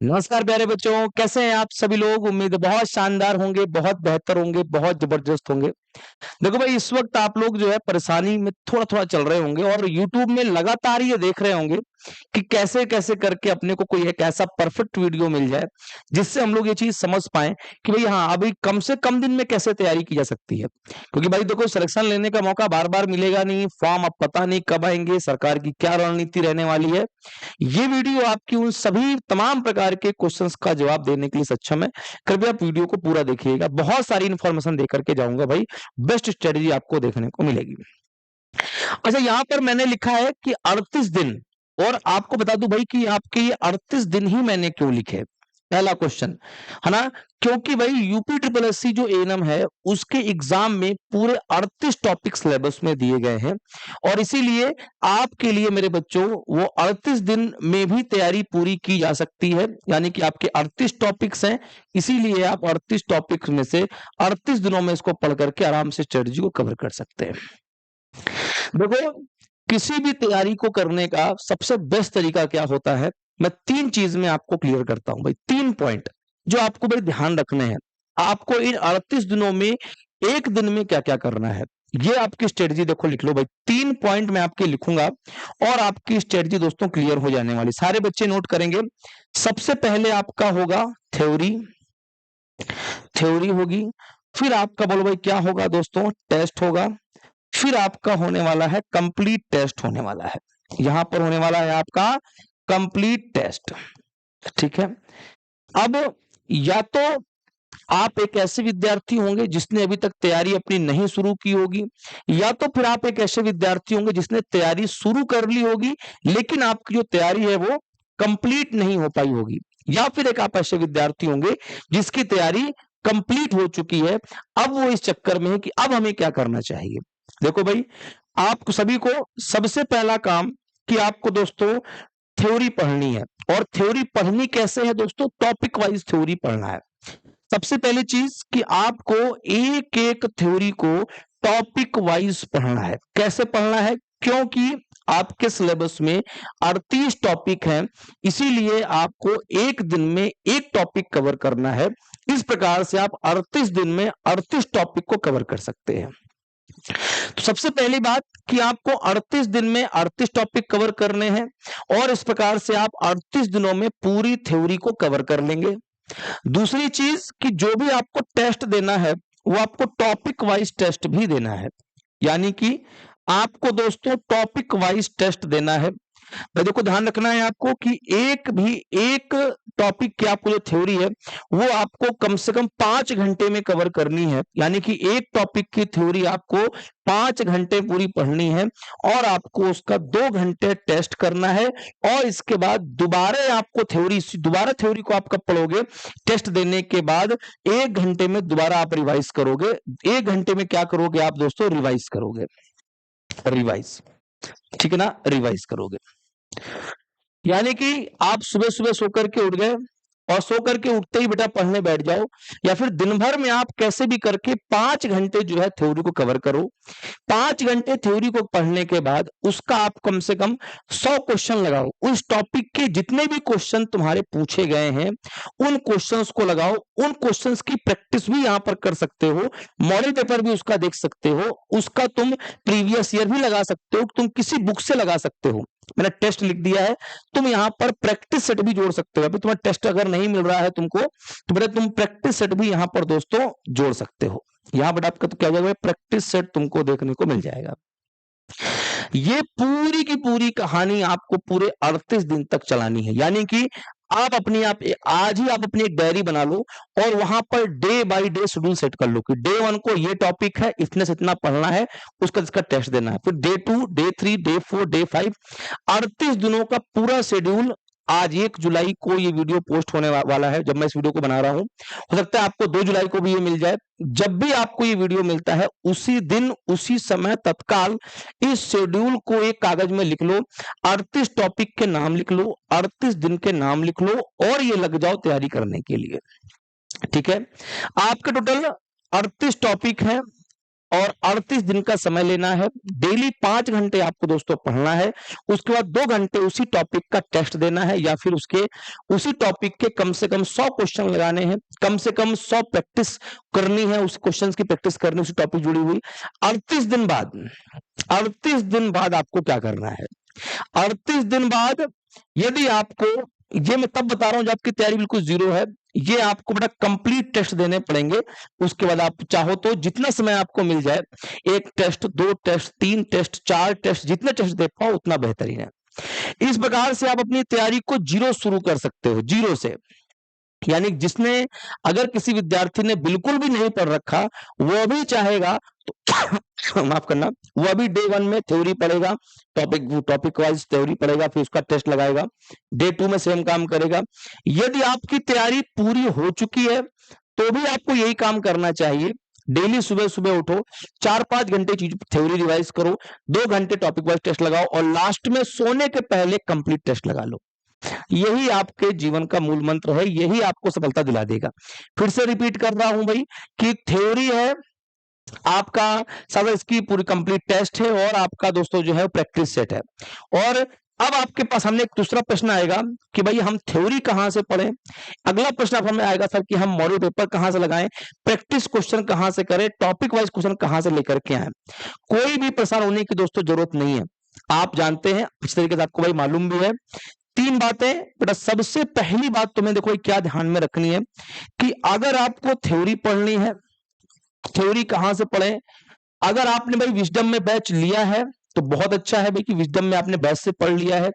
नमस्कार प्यारे बच्चों, कैसे हैं आप सभी लोग? उम्मीद है बहुत शानदार होंगे, बहुत बेहतर होंगे, बहुत जबरदस्त होंगे। देखो भाई, इस वक्त आप लोग जो है परेशानी में थोड़ा-थोड़ा चल रहे होंगे और यूट्यूब में लगातार ये देख रहे होंगे कि कैसे-कैसे करके अपने को कोई एक ऐसा परफेक्ट वीडियो मिल जाए, जिससे हम लोग ये चीज़ समझ पाएँ कि भई हाँ, अभी कम से कम दिन में कैसे तैयारी की जा सकती है। क्योंकि भाई देखो, सिलेक्शन लेने का मौका बार-बार मिलेगा नहीं, फॉर्म अब पता नहीं कब आएँगे, सरकार की क्या रणनीति रहने वाली है। ये वीडियो आपकी उन सभी तमाम प्रकार के क्वेश्चंस का जवाब देने के लिए सक्षम है। कृपया आप वीडियो को पूरा देखिएगा। बहुत सारी इन्फॉर्मेशन दे करके जाऊँगा भाई, बेस्ट स्ट्रेटजी आपको देखने को मिलेगी। अच्छा, यहाँ पर मैंने लिखा है कि 38 दिन, और आपको बता दूं भाई कि आपके ये 38 दिन ही मैंने क्यों लिखे। पहला क्वेश्चन है ना, क्योंकि भाई यूपी ट्रिपल एससी जो एएनएम है उसके एग्जाम में पूरे 38 टॉपिक सिलेबस में दिए गए हैं, और इसीलिए आपके लिए मेरे बच्चों वो 38 दिन में भी तैयारी पूरी की जा सकती है। यानी कि आपके 38 टॉपिक्स हैं, इसीलिए आप 38 टॉपिक्स में से 38 दिनों में इसको पढ़ करके आराम से स्ट्रेटजी को कवर कर सकते हैं। देखो, किसी भी तैयारी को करने का सबसे बेस्ट तरीका क्या होता है, मैं 3 चीज में आपको क्लियर करता हूं भाई। 3 पॉइंट जो आपको भाई ध्यान रखने हैं। आपको इन 38 दिनों में एक दिन में क्या-क्या करना है, ये आपकी स्ट्रेटजी देखो लिख लो भाई। 3 पॉइंट मैं आपके लिखूंगा और आपकी स्ट्रेटजी दोस्तों क्लियर हो जाने वाली। सारे बच्चे नोट करेंगे। सबसे पहले आपका होगा थ्योरी, थ्योरी होगी। फिर आपका बोलो भाई क्या होगा दोस्तों, टेस्ट होगा। फिर आपका होने वाला है कंप्लीट टेस्ट होने वाला है। यहां पर होने वाला है आपका कंप्लीट टेस्ट। ठीक है। अब या तो आप एक ऐसे विद्यार्थी होंगे जिसने अभी तक तैयारी अपनी नहीं शुरू की होगी, या तो फिर आप एक ऐसे विद्यार्थी होंगे जिसने तैयारी शुरू कर ली होगी लेकिन आपकी जो तैयारी है वो कंप्लीट नहीं हो पाई होगी, या फिर एक आप ऐसे विद्यार्थी होंगे जिसकी तैयारी कंप्लीट हो चुकी है। अब वो इस चक्कर में है कि अब हमें क्या करना चाहिए। देखो भाई, आप सभी को सबसे पहला काम कि आपको दोस्तों थ्योरी पढ़नी है। और थ्योरी पढ़नी कैसे है दोस्तों, टॉपिक वाइज थ्योरी पढ़ना है। सबसे पहली चीज कि आपको एक एक थ्योरी को टॉपिक वाइज पढ़ना है। कैसे पढ़ना है, क्योंकि आपके सिलेबस में 38 टॉपिक हैं, इसीलिए आपको एक दिन में एक टॉपिक कवर करना है। इस प्रकार से आप 38 दिन में 38 टॉपिक को कवर कर सकते हैं। तो सबसे पहली बात कि आपको 38 दिन में 38 टॉपिक कवर करने हैं, और इस प्रकार से आप 38 दिनों में पूरी थ्योरी को कवर कर लेंगे। दूसरी चीज कि जो भी आपको टेस्ट देना है वो आपको टॉपिक वाइज टेस्ट भी देना है। यानी कि आपको दोस्तों टॉपिक वाइज टेस्ट देना है। भाई देखो, ध्यान रखना है आपको कि एक टॉपिक की आपको जो थ्योरी है वो आपको कम से कम 5 घंटे में कवर करनी है। यानी कि एक टॉपिक की थ्योरी आपको 5 घंटे पूरी पढ़नी है, और आपको उसका 2 घंटे टेस्ट करना है। और इसके बाद दोबारा थ्योरी को आप कब पढ़ोगे, टेस्ट देने के बाद 1 घंटे में दोबारा आप रिवाइज करोगे। 1 घंटे में क्या करोगे आप दोस्तों, रिवाइज करोगे। रिवाइज, ठीक है ना, रिवाइज करोगे। यानी कि आप सुबह सुबह सो करके उठ गए और सो करके उठते ही बेटा पढ़ने बैठ जाओ, या फिर दिन भर में आप कैसे भी करके 5 घंटे जो है थ्योरी को कवर करो। 5 घंटे थ्योरी को पढ़ने के बाद उसका आप कम से कम 100 क्वेश्चन लगाओ। उस टॉपिक के जितने भी क्वेश्चन तुम्हारे पूछे गए हैं उन क्वेश्चंस को लगाओ। उन क्वेश्चंस की प्रैक्टिस भी यहां पर कर सकते हो, मॉडल पेपर भी उसका देख सकते हो, उसका तुम प्रीवियस ईयर भी लगा सकते हो, तुम किसी बुक से लगा सकते हो। मैंने टेस्ट लिख दिया है, तुम यहां पर प्रैक्टिस सेट भी जोड़ सकते हो। अभी तुम्हें टेस्ट अगर नहीं मिल रहा है तुमको, तो बेटा तुम प्रैक्टिस सेट भी यहां पर दोस्तों जोड़ सकते हो। यहां पर आपका तो क्या हो जाएगा, प्रैक्टिस सेट तुमको देखने को मिल जाएगा। ये पूरी की पूरी कहानी आपको पूरे 38 दिन तक चलानी है। यानी कि आप आज ही आप अपनी एक डायरी बना लो और वहां per day by day schedule set कर लो कि डे 1 को ये टॉपिक है, इतने से इतना पढ़ना है, उसका इसका टेस्ट देना है। फिर डे 2, डे 3, डे 4, डे 5, 38 दिनों का पूरा शेड्यूल। आज 1 जुलाई को ये वीडियो पोस्ट होने वाला है, जब मैं इस वीडियो को बना रहा हूं। हो सकता है आपको 2 जुलाई को भी ये मिल जाए। जब भी आपको ये वीडियो मिलता है उसी दिन उसी समय तत्काल इस शेड्यूल को एक कागज में लिख लो, 38 टॉपिक के नाम लिख लो, 38 दिन के नाम लिख लो, और ये लग जाओ तैयारी करने के लिए। ठीक है, आपके टोटल 38 टॉपिक है, और 38 दिन का समय लेना है। डेली 5 घंटे आपको दोस्तों पढ़ना है। उसके बाद 2 घंटे उसी टॉपिक का टेस्ट देना है, या फिर उसके उसी टॉपिक के कम से कम 100 क्वेश्चन लगाने हैं, कम से कम 100 प्रैक्टिस करनी है, उस क्वेश्चन की प्रैक्टिस करनी, उसी टॉपिक जुड़ी हुई। 38 दिन बाद 38 दिन बाद आपको क्या करना है? 38 दिन बाद यदि आपको, ये मैं तब बता रहा हूं जब आपकी तैयारी बिल्कुल जीरो है, ये आपको बड़ा कंप्लीट टेस्ट देने पड़ेंगे। उसके बाद आप चाहो तो जितना समय आपको मिल जाए, 1 टेस्ट, 2 टेस्ट, 3 टेस्ट, 4 टेस्ट, जितने टेस्ट दे पाओ उतना बेहतरीन है। इस प्रकार से आप अपनी तैयारी को जीरो शुरू कर सकते हो, जीरो से। यानी जिसने, अगर किसी विद्यार्थी ने बिल्कुल भी नहीं पढ़ रखा, वो भी चाहेगा तो माफ करना, वो अभी डे 1 में थ्योरी पढ़ेगा, टॉपिक वाइज थ्योरी पढ़ेगा, फिर उसका टेस्ट लगाएगा, डे 2 में सेम काम करेगा। यदि आपकी तैयारी पूरी हो चुकी है तो भी आपको यही काम करना चाहिए। डेली सुबह सुबह उठो, 4-5 घंटे चीज थ्योरी रिवाइज करो, 2 घंटे टॉपिक वाइज टेस्ट लगाओ, और लास्ट में सोने के पहले कंप्लीट टेस्ट लगा लो। यही आपके जीवन का मूल मंत्र है, यही आपको सफलता दिला देगा। फिर से रिपीट कर रहा हूं भाई कि थ्योरी है आपका, सब इसकी पूरी कंप्लीट टेस्ट है, और आपका दोस्तों जो है प्रैक्टिस सेट है। और अब आपके पास हमने एक दूसरा प्रश्न आएगा कि भाई हम थ्योरी कहां से पढ़ें। अगला प्रश्न अब हमें आएगा सर कि हम मॉडल पेपर कहां से लगाएं, प्रैक्टिस क्वेश्चन कहां से करें, टॉपिक वाइज क्वेश्चन कहां से लेकर के आए। कोई भी परेशान होने की दोस्तों जरूरत नहीं है। आप जानते हैं, इस तरीके से आपको भाई मालूम भी है। 3 बातें बेटा। सबसे पहली बात तुम्हें देखो क्या ध्यान में रखनी है कि अगर आपको थ्योरी पढ़नी है, थ्योरी कहां से पढ़ें। अगर आपने भाई विजडम में बैच लिया है तो बहुत अच्छा है भाई कि विजडम में आपने बैच से पढ़ लिया है।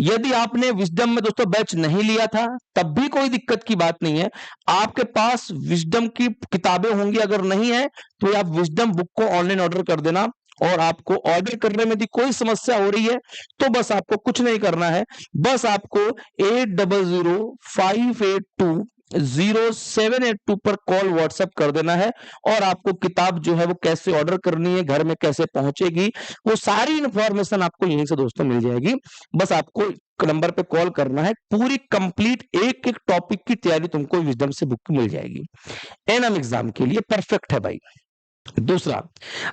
यदि आपने विजडम में दोस्तों बैच नहीं लिया था तब भी कोई दिक्कत की बात नहीं है। आपके पास विजडम की किताबें होंगी, अगर नहीं है तो आप विजडम बुक को ऑनलाइन ऑर्डर कर देना। और आपको ऑर्डर करने में यदि कोई समस्या हो रही है तो बस आपको कुछ नहीं करना है, बस आपको 8005820782 पर कॉल व्हाट्सएप कर देना है, और आपको किताब जो है वो कैसे ऑर्डर करनी है, घर में कैसे पहुंचेगी, वो सारी इंफॉर्मेशन आपको यहीं से दोस्तों मिल जाएगी। बस आपको नंबर पे कॉल करना है, पूरी कंप्लीट एक एक टॉपिक की तैयारी तुमको विजडम से बुक मिल जाएगी। एनएम एग्जाम के लिए परफेक्ट है भाई। दूसरा,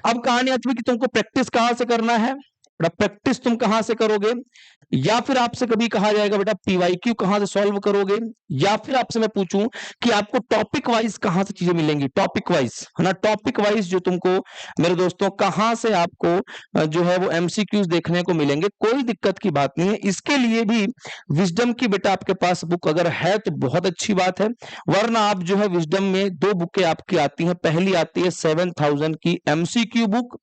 अब कहानी आती है कि तुमको प्रैक्टिस कहां से करना है। प्रैक्टिस तुम कहां से करोगे, या फिर आपसे कभी कहा जाएगा बेटा पीवाईक्यू कहां से सॉल्व करोगे, या फिर आपसे मैं पूछूं कि आपको टॉपिक वाइज कहां से चीजें मिलेंगी, टॉपिक वाइज है ना, टॉपिक वाइज जो तुमको मेरे दोस्तों कहां से आपको जो है वो एमसीक्यूज देखने को मिलेंगे। कोई दिक्कत की बात नहीं है। इसके लिए भी विजडम की बेटा आपके पास बुक अगर है तो बहुत अच्छी बात है, वरना आप जो है विजडम में 2 बुकें आपकी आती हैं। पहली आती है 7000 की एमसीक्यू बुक,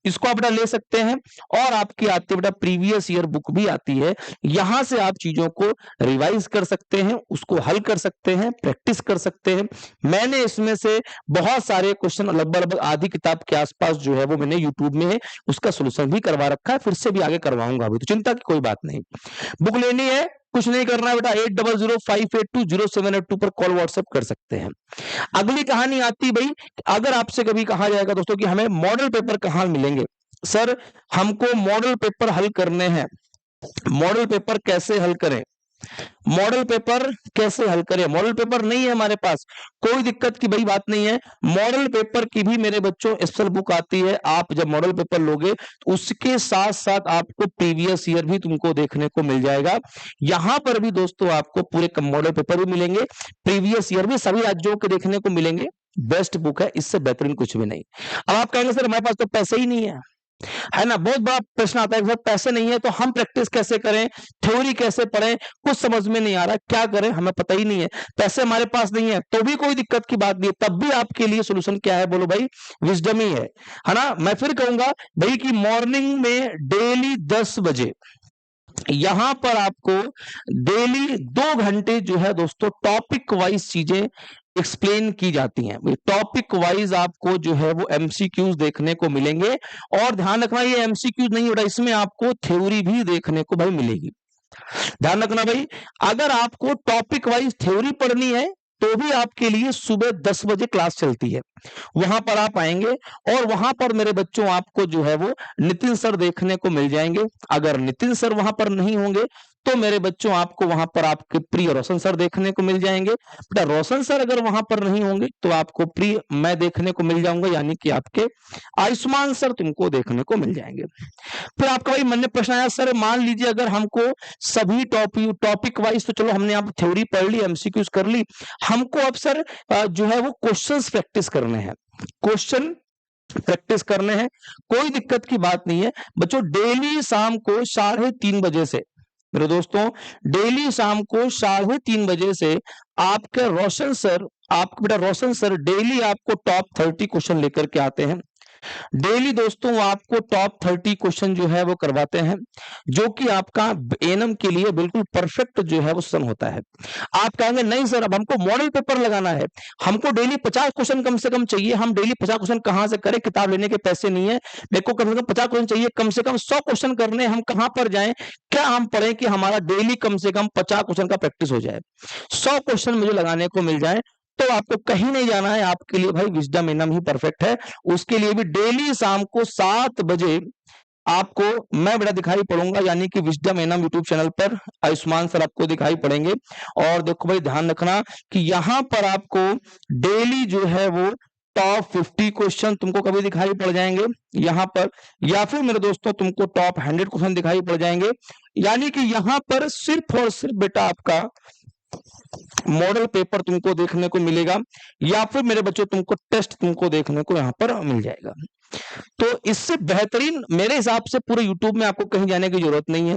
इसको आप बेटा ले सकते हैं, और आपकी आती है बेटा प्रीवियस ईयर बुक भी आती है। यहां से आप चीजों को रिवाइज कर सकते हैं, उसको हल कर सकते हैं, प्रैक्टिस कर सकते हैं। मैंने इसमें से बहुत सारे क्वेश्चन, लगभग आधी किताब के आसपास जो है वो मैंने यूट्यूब में है, उसका सोल्यूशन भी करवा रखा है, फिर से भी आगे करवाऊंगा अभी, तो चिंता की कोई बात नहीं। बुक लेनी है, कुछ नहीं करना है बेटा, 8005820782 पर कॉल व्हाट्सएप कर सकते हैं। अगली कहानी आती भाई, अगर आपसे कभी कहा जाएगा दोस्तों कि हमें मॉडल पेपर कहां मिलेंगे, सर हमको मॉडल पेपर हल करने हैं, मॉडल पेपर कैसे हल करें, मॉडल पेपर कैसे हल करें, मॉडल पेपर नहीं है हमारे पास, कोई दिक्कत की भाई बात नहीं है। मॉडल पेपर की भी मेरे बच्चों स्पेशल बुक आती है। आप जब मॉडल पेपर लोगे तो उसके साथ साथ आपको प्रीवियस ईयर भी तुमको देखने को मिल जाएगा। यहां पर भी दोस्तों आपको पूरे मॉडल पेपर भी मिलेंगे, प्रीवियस ईयर भी सभी राज्यों के देखने को मिलेंगे। बेस्ट बुक है, इससे बेहतरीन कुछ भी नहीं। अब आप कहेंगे सर हमारे पास तो पैसे ही नहीं है ना। बहुत बड़ा प्रश्न आता है कि पैसे नहीं है तो हम प्रैक्टिस कैसे करें, थ्योरी कैसे पढ़ें, कुछ समझ में नहीं आ रहा, क्या करें, हमें पता ही नहीं है, पैसे हमारे पास नहीं है, तो भी कोई दिक्कत की बात नहीं है। तब भी आपके लिए सोल्यूशन क्या है, बोलो भाई, विजडम ही है ना। मैं फिर कहूंगा भाई कि मॉर्निंग में डेली 10 बजे यहां पर आपको डेली 2 घंटे जो है दोस्तों टॉपिक वाइज चीजें एक्सप्लेन की जाती हैं। टॉपिक वाइज आपको जो है वो एमसीक्यूज देखने को मिलेंगे, और ध्यान रखना ये एमसीक्यूज नहीं हो रहा, इसमें आपको थ्योरी भी देखने को भाई मिलेगी। ध्यान रखना भाई, अगर आपको टॉपिक वाइज थ्योरी पढ़नी है तो भी आपके लिए सुबह 10 बजे क्लास चलती है, वहां पर आप आएंगे, और वहां पर मेरे बच्चों आपको जो है वो नितिन सर देखने को मिल जाएंगे। अगर नितिन सर वहां पर नहीं होंगे तो मेरे बच्चों आपको वहां पर आपके प्रिय रोशन सर देखने को मिल जाएंगे। बेटा रोशन सर अगर वहां पर नहीं होंगे तो आपको प्रिय मैं देखने को मिल जाऊंगा, यानी कि आपके आयुष्मान सर तुमको देखने को मिल जाएंगे। फिर आपका भाई मन में प्रश्न आया, सर मान लीजिए अगर हमको सभी टॉपिक वाइज, तो चलो हमने आप थ्योरी पढ़ ली, एमसीक्यूज कर ली, हमको अब सर जो है वो क्वेश्चंस प्रैक्टिस करने हैं, क्वेश्चन प्रैक्टिस करने हैं। कोई दिक्कत की बात नहीं है बच्चों, डेली शाम को 3:30 बजे से, मेरे दोस्तों डेली शाम को 3:30 बजे से आपके रोशन सर, आपके बेटा रोशन सर डेली आपको टॉप 30 क्वेश्चन लेकर के आते हैं। डेली दोस्तों वो आपको टॉप 30 क्वेश्चन जो है वो करवाते हैं, जो कि आपका एएनएम के लिए बिल्कुल परफेक्ट जो है वो सन होता है। आप कहेंगे नहीं सर अब हमको मॉडल पेपर लगाना है, हमको डेली 50 क्वेश्चन कम से कम चाहिए, हम डेली 50 क्वेश्चन कहां से करें, किताब लेने के पैसे नहीं है, मेरे को कम से कम 50 क्वेश्चन चाहिए, कम से कम 100 क्वेश्चन करने, हम कहां पर जाएं, क्या हम पढ़ें कि हमारा डेली कम से कम 50 क्वेश्चन का प्रैक्टिस हो जाए, 100 क्वेश्चन मुझे लगाने को मिल जाए, तो आपको कहीं नहीं जाना है, आपके लिए भाई विजडम एएनएम ही परफेक्ट है। उसके लिए भी डेली शाम को 7 बजे आपको मैं बेटा दिखाई पड़ूंगा, यानी कि विजडम एएनएम यूट्यूब चैनल पर आयुष्मान सर आपको दिखाई पड़ेंगे। और देखो भाई ध्यान रखना कि यहां पर आपको डेली जो है वो टॉप 50 क्वेश्चन तुमको कभी दिखाई पड़ जाएंगे यहां पर, या फिर मेरे दोस्तों तुमको टॉप 100 क्वेश्चन दिखाई पड़ जाएंगे, यानी कि यहां पर सिर्फ और सिर्फ बेटा आपका मॉडल पेपर तुमको देखने को मिलेगा, या फिर मेरे बच्चों तुमको टेस्ट तुमको देखने को यहां पर मिल जाएगा। तो इससे बेहतरीन मेरे हिसाब से पूरे यूट्यूब में आपको कहीं जाने की जरूरत नहीं है।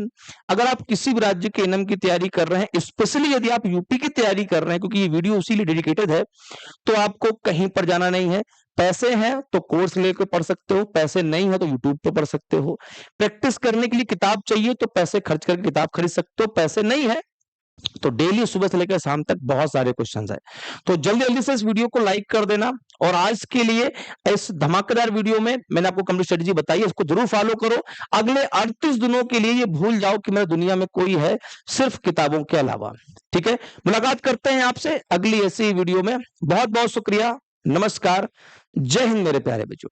अगर आप किसी भी राज्य के एएनएम की तैयारी कर रहे हैं, स्पेशली यदि आप यूपी की तैयारी कर रहे हैं, क्योंकि ये वीडियो उसी लिए डेडिकेटेड है, तो आपको कहीं पर जाना नहीं है। पैसे हैं तो कोर्स लेकर पढ़ सकते हो, पैसे नहीं है तो यूट्यूब पर पढ़ सकते हो। प्रैक्टिस करने के लिए किताब चाहिए तो पैसे खर्च करके किताब खरीद सकते हो, पैसे नहीं है तो डेली सुबह से लेकर शाम तक बहुत सारे क्वेश्चंस है। तो जल्दी जल्दी से इस वीडियो को लाइक कर देना, और आज के लिए इस धमाकेदार वीडियो में मैंने आपको कंप्लीट स्ट्रेटजी बताई है, इसको जरूर फॉलो करो। अगले 38 दिनों के लिए ये भूल जाओ कि मेरे दुनिया में कोई है सिर्फ किताबों के अलावा। ठीक है, मुलाकात करते हैं आपसे अगली ऐसी वीडियो में। बहुत बहुत शुक्रिया, नमस्कार, जय हिंद मेरे प्यारे बच्चों।